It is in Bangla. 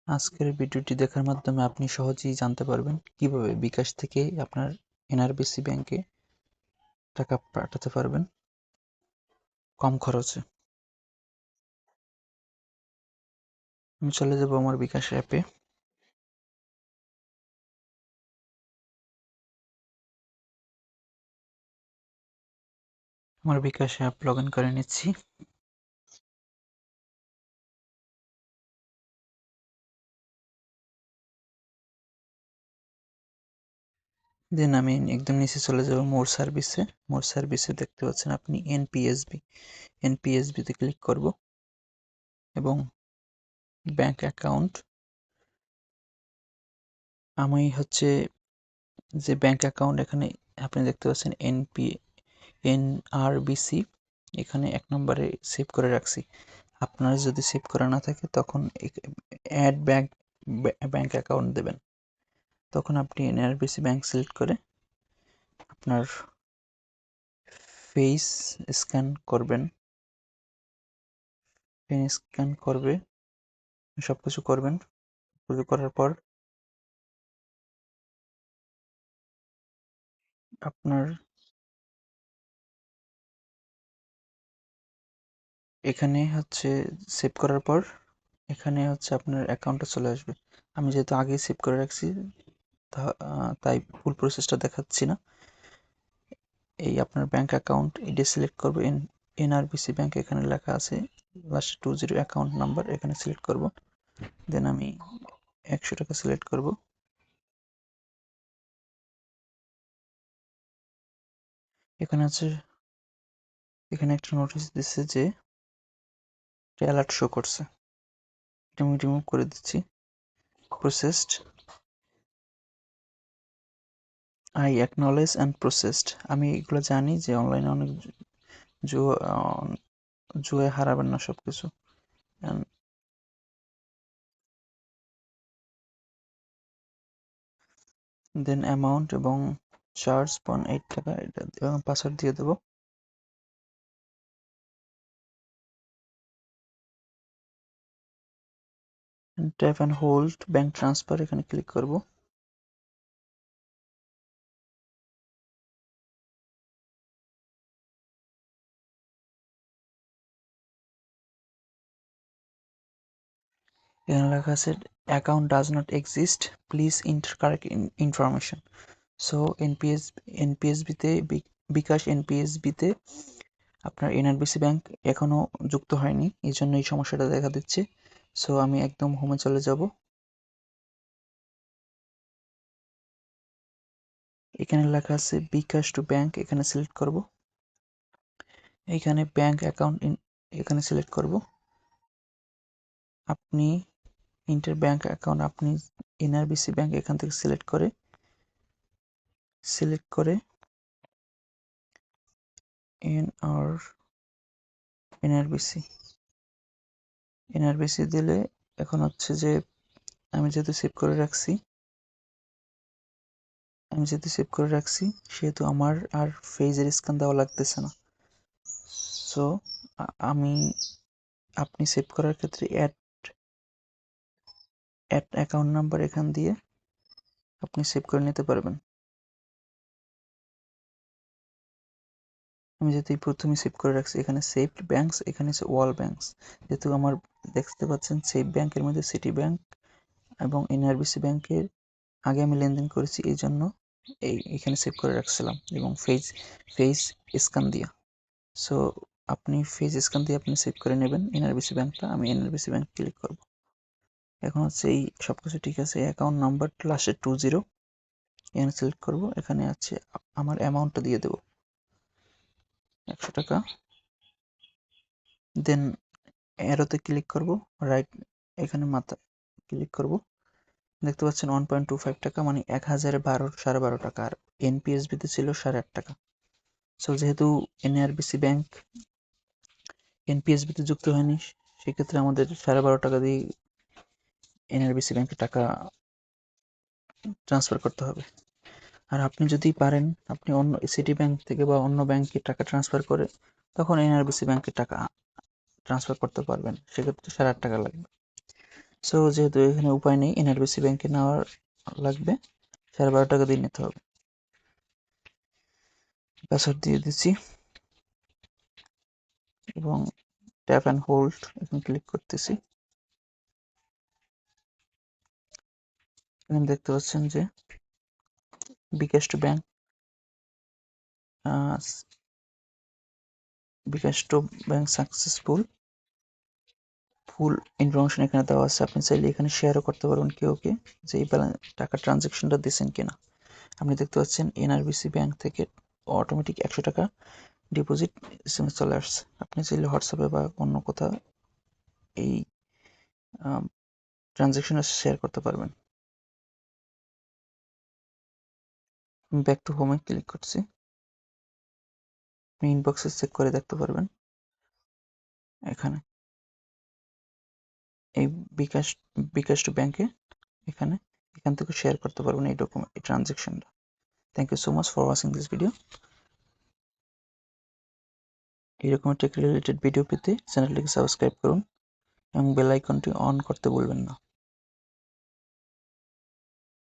আজকের ভিডিওটি দেখার মাধ্যমে আপনি সহজেই জানতে পারবেন কিভাবে বিকাশ থেকে আপনার এনআরবিসি ব্যাংকে টাকা পাঠাতে পারবেন কম খরচে। আমি চলে যাব আমার বিকাশ অ্যাপে। আমার বিকাশ অ্যাপ লগ ইন করে নিচ্ছি। দেন আমি একদম নিচে চলে যাব মোর সার্ভিসে। মোর সার্ভিসে দেখতে পাচ্ছেন আপনি এনপিএসবিতে ক্লিক করব এবং ব্যাংক অ্যাকাউন্ট, আমি যে ব্যাংক অ্যাকাউন্ট এখানে আপনি দেখতে পাচ্ছেন এনআরবিসি, এখানে 1 নম্বরে সেভ করে রাখছি। আপনার যদি সেভ করা না থাকে তখন অ্যাড ব্যাংক অ্যাকাউন্ট দেবেন। তখন আপনি এনআরবিসি ব্যাংক সিলেক্ট করে আপনার ফেস স্ক্যান করবেন। সবকিছু করবেন। সবকিছু করার পর আপনার এখানে সেভ করার পর এখানে আপনার অ্যাকাউন্টে চলে আসবে। আমি যেহেতু আগেই সেভ করে রাখছি তাই ফুল প্রসেসটা দেখাচ্ছি না। এই আপনার ব্যাংক অ্যাকাউন্ট এটি সিলেক্ট করবো। এনআরবিসি ব্যাংক এখানে লেখা আছে, লাস্টে 20 অ্যাকাউন্ট নাম্বার এখানে সিলেক্ট করব। দেন আমি 100 টাকা সিলেক্ট করব। এখানে এখানে একটা নোটিশ দিচ্ছে যে অ্যালার্ট শো করছে, এটা আমি রিমুভ করে দিচ্ছি। Processed, I acknowledge and processed. আমি এগুলো জানি যে অনলাইনে অনেক জুয়ায় হারাবেন না সবকিছু। দেন অ্যামাউন্ট এবং চার্জ 8 টাকা, এটা পাসওয়ার্ড দিয়ে দেবো। Tap and hold bank transfer, এখানে ক্লিক করব। এখানে লেখা আছে account does not exist, please enter correct information. So এনপিএসবিতে বিকাশ এনপিএসবিতে আপনার এনআরবিসি ব্যাংক এখনো যুক্ত হয়নি, এই জন্য এই সমস্যাটা দেখা দিচ্ছে। সো আমি একদম হোমে চলে যাব। এখানে লেখা আছে বিকাশ টু ব্যাংক, এখানে সিলেক্ট করব। এইখানে ব্যাংক অ্যাকাউন্ট এখানে সিলেক্ট করব। আপনি ইন্টার ব্যাংক অ্যাকাউন্ট, আপনি এনআরবিসি ব্যাংক এখান থেকে সিলেক্ট করে এনআরবিসি দিলে এখন যে আমি যেহেতু সেভ করে রাখছি সেহেতু আমার আর ফেজের স্ক্যান দেওয়া লাগতেছে না। সো আপনি সেভ করার ক্ষেত্রে অ্যাড অ্যাকাউন্ট নাম্বার এখান দিয়ে আপনি সেভ করে নিতে পারবেন। আমি যেহেতু প্রথমে সেভ করে রাখছি, এখানে সেভ ব্যাংকস, এখানে ওয়াল ব্যাংকস। যেহেতু আমার দেখতে পাচ্ছেন সেভ ব্যাংকের মধ্যে সিটি ব্যাংক এবং এনআরবিসি ব্যাংকের আগে আমি লেনদেন করেছি, এই জন্য এখানে সেভ করে রাখছিলাম এবং ফেস স্ক্যান দিয়ে। সো আপনি ফেস স্ক্যান দিয়ে আপনি সেভ করে নেবেন এনআরবিসি ব্যাংকটা। আমি এনআরবিসি ব্যাংক ক্লিক করব। এখন এই সবকিছু ঠিক আছে। অ্যাকাউন্ট নাম্বার লাস্টে 20 এখানে সিলেক্ট করব। এখানে আমার অ্যামাউন্টটা দিয়ে দেব 100 টাকা। দেন অ্যারোতে ক্লিক করব, রাইট এখানে মাথা ক্লিক করব। দেখতে পাচ্ছেন 1.25 টাকা, মানে 1012 টাকা। আর এনপিএসবিতে ছিল 8.5 টাকা। সো যেহেতু এনপিএসবিতে যুক্ত হয়নি, সেক্ষেত্রে আমাদের 12.5 টাকা দিয়ে এনআরবিসি ব্যাংকে টাকা ট্রান্সফার করতে হবে। আর আপনি যদি পারেন, আপনি অন্য সিটি ব্যাংক থেকে বা অন্য ব্যাংকে টাকা ট্রান্সফার করে তখন এনআরবিসি ব্যাংকে টাকা ট্রান্সফার করতে পারবেন, সেক্ষেত্রে 8.5 টাকা লাগবে। সো যেহেতু এখানে উপায় নেই, এনআরবিসি ব্যাংকে নেওয়ার লাগবে, 12.5 টাকা দিয়ে নিতে হবে। পাসওয়ার্ড দিয়ে দিচ্ছি এবং ট্যাপ অ্যান্ড হোল্ড এখানে ক্লিক করতেছি। এখানে দেখতে পাচ্ছেন যে bKash to bank, bKash to bank successful, full information এখানে দেওয়া আছে। আপনি চাইলে এখানে শেয়ারও করতে পারবেন কেউকে যে এই টাকা ট্রানজ্যাকশনটা দিয়েছেন কিনা। আপনি দেখতে পাচ্ছেন এনআরবিসি ব্যাংক থেকে অটোমেটিক 100 টাকা ডিপোজিট এসএমএস চলে আসছে। আপনি চাইলে হোয়াটসঅ্যাপে বা অন্য কোথাও এই ট্রানজ্যাকশনে শেয়ার করতে পারবেন। ব্যাক টু হোমে ক্লিক করছি। আপনি ইনবক্সে চেক করে দেখতে পারবেন এখানে এই বিকাশ টু ব্যাংকে এখান থেকে শেয়ার করতে পারবেন এই ডকুমেন্ট, এই ট্রানজ্যাকশনটা। Thank you so much for watching this video. এরকম টেক রিলেটেড ভিডিও পেতে চ্যানেলটিকে সাবস্ক্রাইব করুন এবং বেল আইকনটি অন করতে ভুলবেন না।